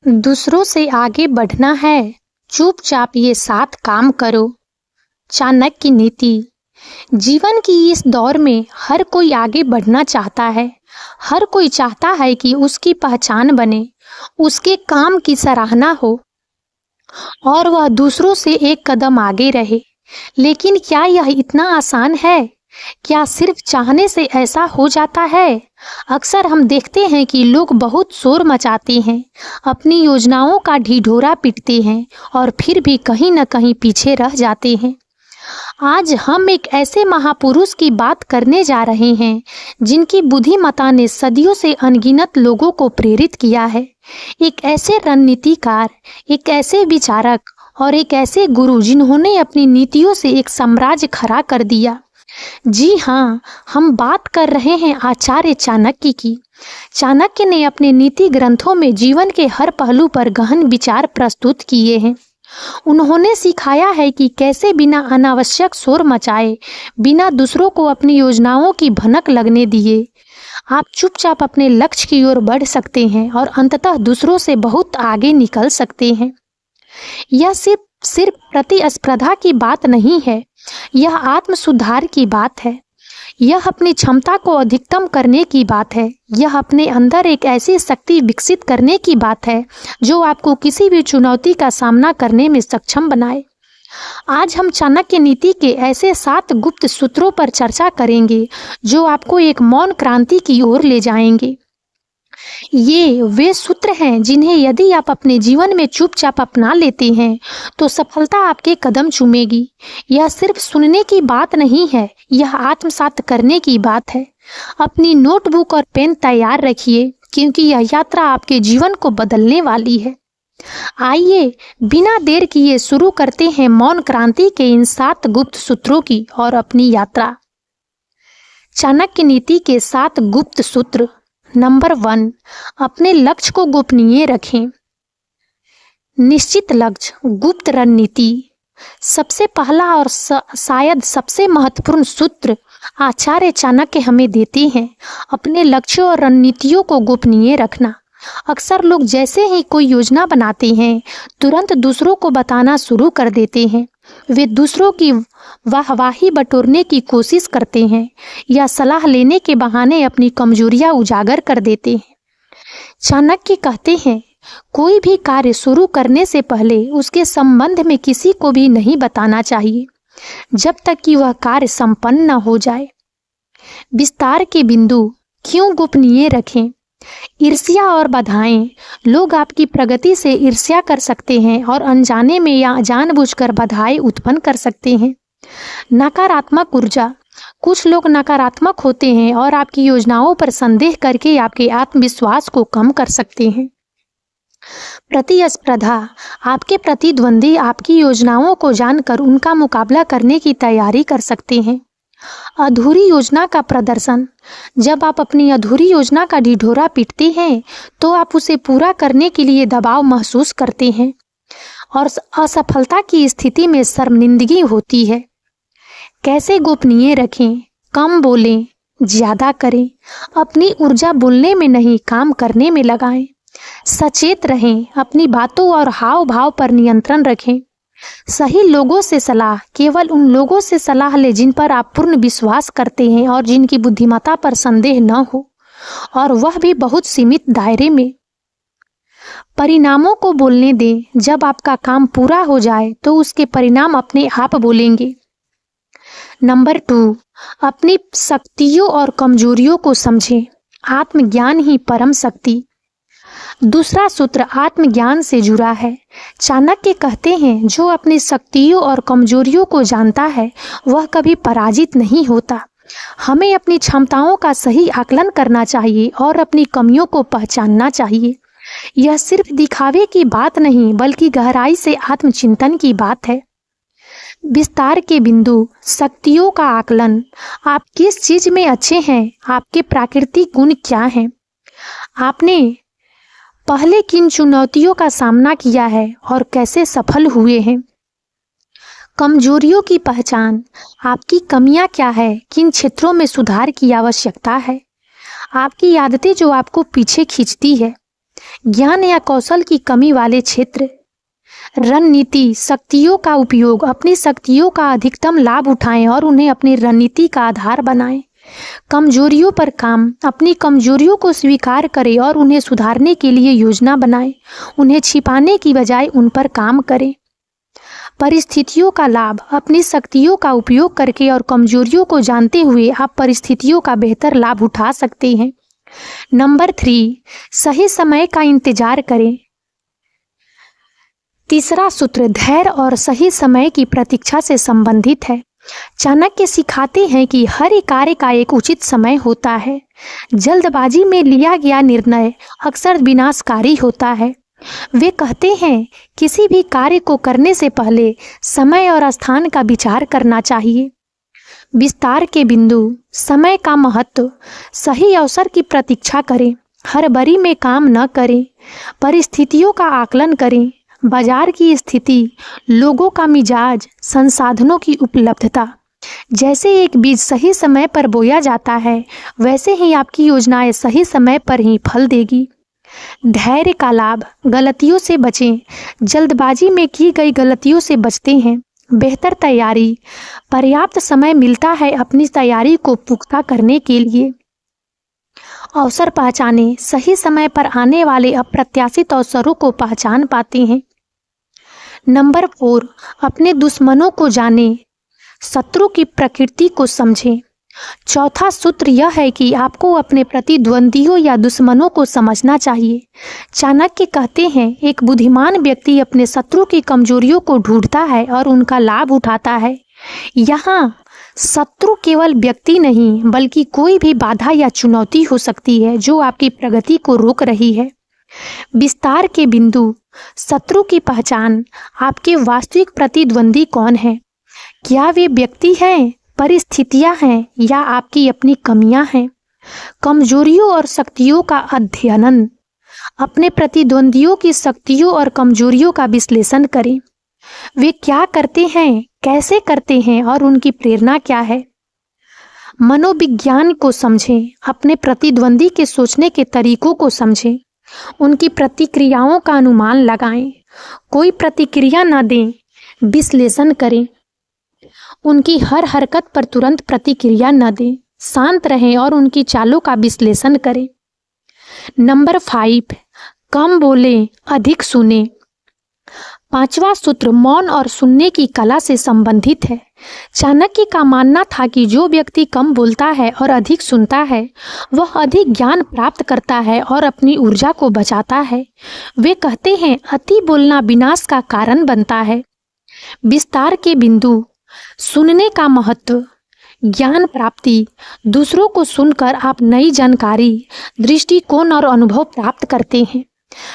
दूसरों से आगे बढ़ना है, चुपचाप ये 7 काम करो। चाणक्य नीति। जीवन की इस दौर में हर कोई आगे बढ़ना चाहता है। हर कोई चाहता है कि उसकी पहचान बने, उसके काम की सराहना हो और वह दूसरों से एक कदम आगे रहे। लेकिन क्या यह इतना आसान है? क्या सिर्फ चाहने से ऐसा हो जाता है? अक्सर हम देखते हैं कि लोग बहुत शोर मचाते हैं, अपनी योजनाओं का ढिढोरा पीटते हैं और फिर भी कहीं न कहीं पीछे रह जाते हैं। आज हम एक ऐसे महापुरुष की बात करने जा रहे हैं जिनकी बुद्धिमत्ता ने सदियों से अनगिनत लोगों को प्रेरित किया है। एक ऐसे रणनीतिकार, एक ऐसे विचारक और एक ऐसे गुरु जिन्होंने अपनी नीतियों से एक साम्राज्य खड़ा कर दिया। जी हाँ, हम बात कर रहे हैं आचार्य चाणक्य की। चाणक्य ने अपने नीति ग्रंथों में जीवन के हर पहलू पर गहन विचार प्रस्तुत किए हैं। उन्होंने सिखाया है कि कैसे बिना अनावश्यक शोर मचाए, बिना दूसरों को अपनी योजनाओं की भनक लगने दिए, आप चुपचाप अपने लक्ष्य की ओर बढ़ सकते हैं और अंततः दूसरों से बहुत आगे निकल सकते हैं। यह सिर्फ प्रतिस्पर्धा की बात नहीं है, यह आत्म सुधार की बात है। यह अपनी क्षमता को अधिकतम करने की बात है। यह अपने अंदर एक ऐसी शक्ति विकसित करने की बात है जो आपको किसी भी चुनौती का सामना करने में सक्षम बनाए। आज हम चाणक्य नीति के ऐसे 7 गुप्त सूत्रों पर चर्चा करेंगे जो आपको एक मौन क्रांति की ओर ले जाएंगे। ये वे सूत्र हैं जिन्हें यदि आप अपने जीवन में चुपचाप अपना लेते हैं तो सफलता आपके कदम चूमेगी। यह सिर्फ सुनने की बात नहीं है, यह आत्मसात करने की बात है। अपनी नोटबुक और पेन तैयार रखिए क्योंकि यह यात्रा आपके जीवन को बदलने वाली है। आइए बिना देर किए शुरू करते हैं मौन क्रांति के इन 7 गुप्त सूत्रों की और अपनी यात्रा। चाणक्य नीति के 7 गुप्त सूत्र। नंबर 1, अपने लक्ष्य को गोपनीय रखें। निश्चित लक्ष्य, गुप्त रणनीति। सबसे पहला और शायद सबसे महत्वपूर्ण सूत्र आचार्य चाणक्य हमें देते हैं अपने लक्ष्यों और रणनीतियों को गोपनीय रखना। अक्सर लोग जैसे ही कोई योजना बनाते हैं तुरंत दूसरों को बताना शुरू कर देते हैं। वे दूसरों की वाहवाही बटोरने की कोशिश करते हैं या सलाह लेने के बहाने अपनी कमजोरियां उजागर कर देते हैं। चाणक्य कहते हैं, कोई भी कार्य शुरू करने से पहले उसके संबंध में किसी को भी नहीं बताना चाहिए जब तक कि वह कार्य संपन्न न हो जाए। विस्तार के बिंदु क्यों गोपनीय रखें? ईर्ष्या और बाधाएं। लोग आपकी प्रगति से ईर्ष्या कर सकते हैं और अनजाने में या जानबूझकर बाधाएं उत्पन्न कर सकते हैं। नकारात्मक ऊर्जा। कुछ लोग नकारात्मक होते हैं और आपकी योजनाओं पर संदेह करके आपके आत्मविश्वास को कम कर सकते हैं। प्रतिस्पर्धा। आपके प्रतिद्वंदी आपकी योजनाओं को जानकर उनका मुकाबला करने की तैयारी कर सकते हैं। अधूरी योजना का प्रदर्शन। जब आप अपनी अधूरी योजना का ढिढोरा पीटते हैं तो आप उसे पूरा करने के लिए दबाव महसूस करते हैं और असफलता की स्थिति में शर्मिंदगी होती है। कैसे गोपनीय रखें? कम बोलें, ज्यादा करें। अपनी ऊर्जा बोलने में नहीं, काम करने में लगाएं। सचेत रहें, अपनी बातों और हाव भाव पर नियंत्रण रखें। सही लोगों से सलाह। केवल उन लोगों से सलाह लें जिन पर आप पूर्ण विश्वास करते हैं और जिनकी बुद्धिमत्ता पर संदेह न हो, और वह भी बहुत सीमित दायरे में। परिणामों को बोलने दें। जब आपका काम पूरा हो जाए तो उसके परिणाम अपने आप बोलेंगे। नंबर 2, अपनी शक्तियों और कमजोरियों को समझें। आत्मज्ञान ही परम शक्ति। दूसरा सूत्र आत्मज्ञान से जुड़ा है। चाणक्य कहते हैं, जो अपनी शक्तियों और कमजोरियों को जानता है वह कभी पराजित नहीं होता। हमें अपनी क्षमताओं का सही आकलन करना चाहिए और अपनी कमियों को पहचानना चाहिए। यह सिर्फ दिखावे की बात नहीं बल्कि गहराई से आत्मचिंतन की बात है। विस्तार के बिंदु। शक्तियों का आकलन। आप किस चीज में अच्छे हैं? आपके प्राकृतिक गुण क्या हैं? आपने पहले किन चुनौतियों का सामना किया है और कैसे सफल हुए हैं? कमजोरियों की पहचान। आपकी कमियां क्या है? किन क्षेत्रों में सुधार की आवश्यकता है? आपकी आदतें जो आपको पीछे खींचती है। ज्ञान या कौशल की कमी वाले क्षेत्र। रणनीति, शक्तियों का उपयोग, अपनी शक्तियों का अधिकतम लाभ उठाएं और उन्हें अपनी रणनीति का आधार बनाएं। कमजोरियों पर काम, अपनी कमजोरियों को स्वीकार करें और उन्हें सुधारने के लिए योजना बनाएं। उन्हें छिपाने की बजाय उन पर काम करें। परिस्थितियों का लाभ, अपनी शक्तियों का उपयोग करके और कमजोरियों को जानते हुए आप परिस्थितियों का बेहतर लाभ उठा सकते हैं। नंबर 3, सही समय का इंतजार करें। तीसरा सूत्र धैर्य और सही समय की प्रतीक्षा से संबंधित है। चाणक्य सिखाते हैं कि हर एक कार्य का एक उचित समय होता है। जल्दबाजी में लिया गया निर्णय अक्सर विनाशकारी होता है। वे कहते हैं किसी भी कार्य को करने से पहले समय और स्थान का विचार करना चाहिए। विस्तार के बिंदु, समय का महत्व, सही अवसर की प्रतीक्षा करें, हड़बड़ी में काम न करें, परिस्थितियों का आकलन करें, बाजार की स्थिति, लोगों का मिजाज, संसाधनों की उपलब्धता। जैसे एक बीज सही समय पर बोया जाता है, वैसे ही आपकी योजनाएं सही समय पर ही फल देगी। धैर्य का लाभ, गलतियों से बचें, जल्दबाजी में की गई गलतियों से बचते हैं। बेहतर तैयारी, पर्याप्त समय मिलता है अपनी तैयारी को पुख्ता करने के लिए। अवसर पहचाने, सही समय पर आने वाले अप्रत्याशित अवसरों को पहचान पाते हैं। नंबर 4, अपने दुश्मनों को जानें, शत्रु की प्रकृति को समझें। चौथा सूत्र यह है कि आपको अपने प्रतिद्वंदियों या दुश्मनों को समझना चाहिए। चाणक्य कहते हैं एक बुद्धिमान व्यक्ति अपने शत्रु की कमजोरियों को ढूंढता है और उनका लाभ उठाता है। यहाँ शत्रु केवल व्यक्ति नहीं बल्कि कोई भी बाधा या चुनौती हो सकती है जो आपकी प्रगति को रोक रही है। विस्तार के बिंदु, शत्रु की पहचान, आपके वास्तविक प्रतिद्वंदी कौन है? क्या वे व्यक्ति हैं, परिस्थितियां हैं या आपकी अपनी कमियां हैं? कमजोरियों और शक्तियों का अध्ययन, अपने प्रतिद्वंदियों की शक्तियों और कमजोरियों का विश्लेषण करें। वे क्या करते हैं, कैसे करते हैं और उनकी प्रेरणा क्या है? मनोविज्ञान को समझें, अपने प्रतिद्वंदी के सोचने के तरीकों को समझें, उनकी प्रतिक्रियाओं का अनुमान लगाएं। कोई प्रतिक्रिया न दें, विश्लेषण करें। उनकी हर हरकत पर तुरंत प्रतिक्रिया न दें, शांत रहें और उनकी चालों का विश्लेषण करें। नंबर 5, कम बोलें, अधिक सुनें। पांचवा सूत्र मौन और सुनने की कला से संबंधित है। चाणक्य का मानना था कि जो व्यक्ति कम बोलता है और अधिक सुनता है, वह अधिक ज्ञान प्राप्त करता है और अपनी ऊर्जा को बचाता है। वे कहते हैं अति बोलना विनाश का कारण बनता है। विस्तार के बिंदु, सुनने का महत्व, ज्ञान प्राप्ति, दूसरों को सुनकर आप नई जानकारी, दृष्टिकोण और अनुभव प्राप्त करते हैं।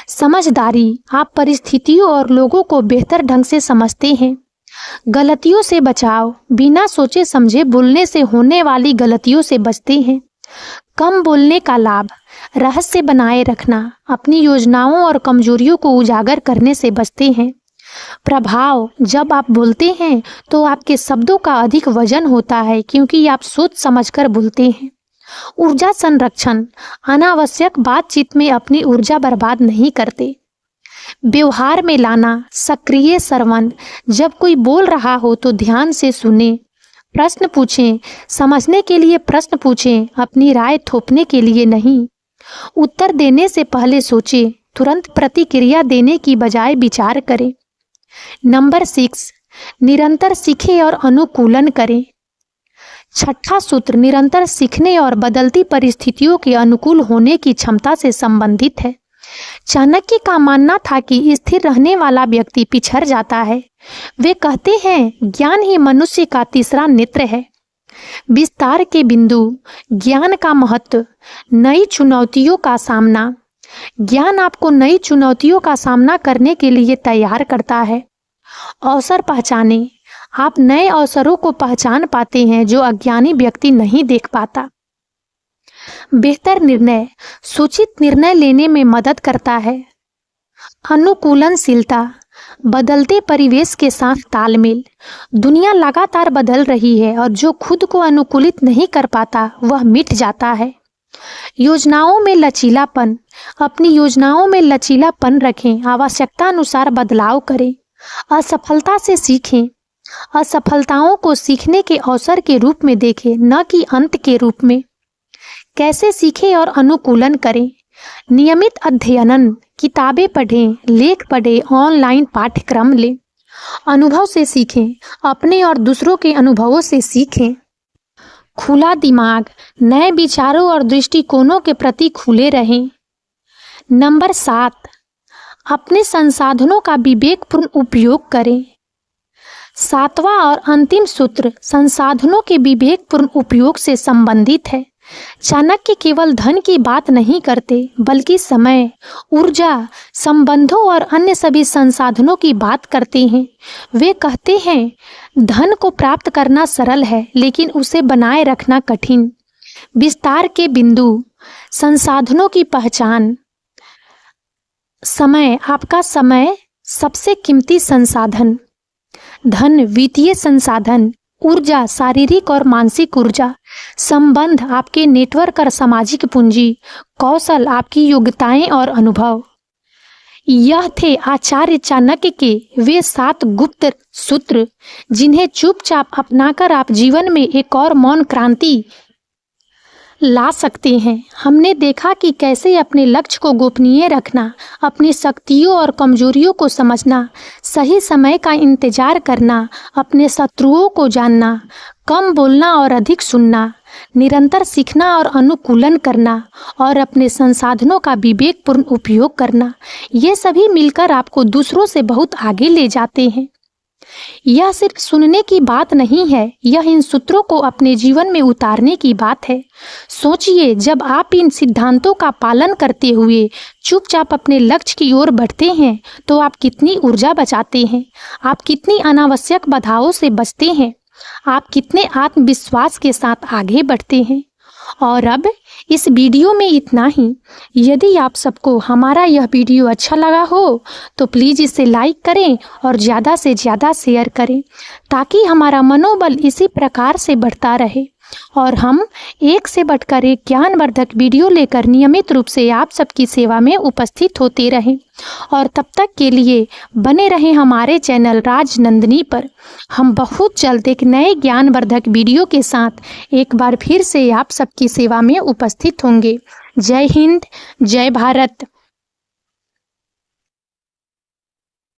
समझदारी, आप परिस्थितियों और लोगों को बेहतर ढंग से समझते हैं। गलतियों से बचाव, बिना सोचे समझे बोलने से होने वाली गलतियों से बचते हैं। कम बोलने का लाभ, रहस्य बनाए रखना, अपनी योजनाओं और कमजोरियों को उजागर करने से बचते हैं। प्रभाव, जब आप बोलते हैं तो आपके शब्दों का अधिक वजन होता है क्योंकि आप सोच समझकर बोलते हैं। ऊर्जा संरक्षण, अनावश्यक बातचीत में अपनी ऊर्जा बर्बाद नहीं करते। व्यवहार में लाना, सक्रिय श्रवण, जब कोई बोल रहा हो तो ध्यान से सुने। प्रश्न पूछें, समझने के लिए प्रश्न पूछें, अपनी राय थोपने के लिए नहीं। उत्तर देने से पहले सोचें, तुरंत प्रतिक्रिया देने की बजाय विचार करें। नंबर 6, निरंतर सीखें और अनुकूलन करें। छठा सूत्र निरंतर सीखने और बदलती परिस्थितियों के अनुकूल होने की क्षमता से संबंधित है। चाणक्य का मानना था कि स्थिर रहने वाला व्यक्ति पिछड़ जाता है। वे कहते हैं ज्ञान ही मनुष्य का तीसरा नेत्र है। विस्तार के बिंदु, ज्ञान का महत्व, नई चुनौतियों का सामना। ज्ञान आपको नई चुनौतियों का सामना करने के लिए तैयार करता है। अवसर पहचाने, आप नए अवसरों को पहचान पाते हैं जो अज्ञानी व्यक्ति नहीं देख पाता। बेहतर निर्णय, सूचित निर्णय लेने में मदद करता है। अनुकूलनशीलता, बदलते परिवेश के साथ तालमेल। दुनिया लगातार बदल रही है और जो खुद को अनुकूलित नहीं कर पाता वह मिट जाता है। योजनाओं में लचीलापन। अपनी योजनाओं में लचीलापन रखें, आवश्यकता अनुसार बदलाव करें। असफलता से सीखें। असफलताओं को सीखने के अवसर के रूप में देखें, न कि अंत के रूप में। कैसे सीखें और अनुकूलन करें? नियमित अध्ययन, किताबें पढ़ें, लेख पढ़ें, ऑनलाइन पाठ्यक्रम लें। अनुभव से सीखें, अपने और दूसरों के अनुभवों से सीखें। खुला दिमाग, नए विचारों और दृष्टिकोणों के प्रति खुले रहें। नंबर 7, अपने संसाधनों का विवेकपूर्ण उपयोग करें। 7वां और अंतिम सूत्र संसाधनों के विवेकपूर्ण उपयोग से संबंधित है। चाणक्य केवल धन की बात नहीं करते, बल्कि समय, ऊर्जा, संबंधों और अन्य सभी संसाधनों की बात करते हैं। वे कहते हैं, धन को प्राप्त करना सरल है, लेकिन उसे बनाए रखना कठिन। विस्तार के बिंदु, संसाधनों की पहचान। समय, आपका समय सबसे कीमती संसाधन। धन, वित्तीय संसाधन। ऊर्जा, शारीरिक और मानसिक ऊर्जा। संबंध, आपके नेटवर्क और सामाजिक पूंजी। कौशल, आपकी योग्यताएं और अनुभव। यह थे आचार्य चाणक्य के वे 7 गुप्त सूत्र, जिन्हें चुपचाप अपनाकर आप जीवन में एक और मौन क्रांति ला सकते हैं। हमने देखा कि कैसे अपने लक्ष्य को गोपनीय रखना, अपनी शक्तियों और कमजोरियों को समझना, सही समय का इंतजार करना, अपने शत्रुओं को जानना, कम बोलना और अधिक सुनना, निरंतर सीखना और अनुकूलन करना, और अपने संसाधनों का विवेकपूर्ण उपयोग करना। ये सभी मिलकर आपको दूसरों से बहुत आगे ले जाते हैं। यह सिर्फ सुनने की बात नहीं है, यह इन सूत्रों को अपने जीवन में उतारने की बात है। सोचिए, जब आप इन सिद्धांतों का पालन करते हुए चुपचाप अपने लक्ष्य की ओर बढ़ते हैं, तो आप कितनी ऊर्जा बचाते हैं, आप कितनी अनावश्यक बाधाओं से बचते हैं, आप कितने आत्मविश्वास के साथ आगे बढ़ते हैं। और अब इस वीडियो में इतना ही। यदि आप सबको हमारा यह वीडियो अच्छा लगा हो तो प्लीज़ इसे लाइक करें और ज़्यादा से ज़्यादा शेयर करें, ताकि हमारा मनोबल इसी प्रकार से बढ़ता रहे और हम एक से बढ़कर एक ज्ञानवर्धक वीडियो लेकर नियमित रूप से आप सबकी सेवा में उपस्थित होते रहें। और तब तक के लिए बने रहें हमारे चैनल राजनंदिनी पर। हम बहुत जल्द एक नए ज्ञानवर्धक वीडियो के साथ एक बार फिर से आप सबकी सेवा में उपस्थित होंगे। जय हिंद, जय भारत।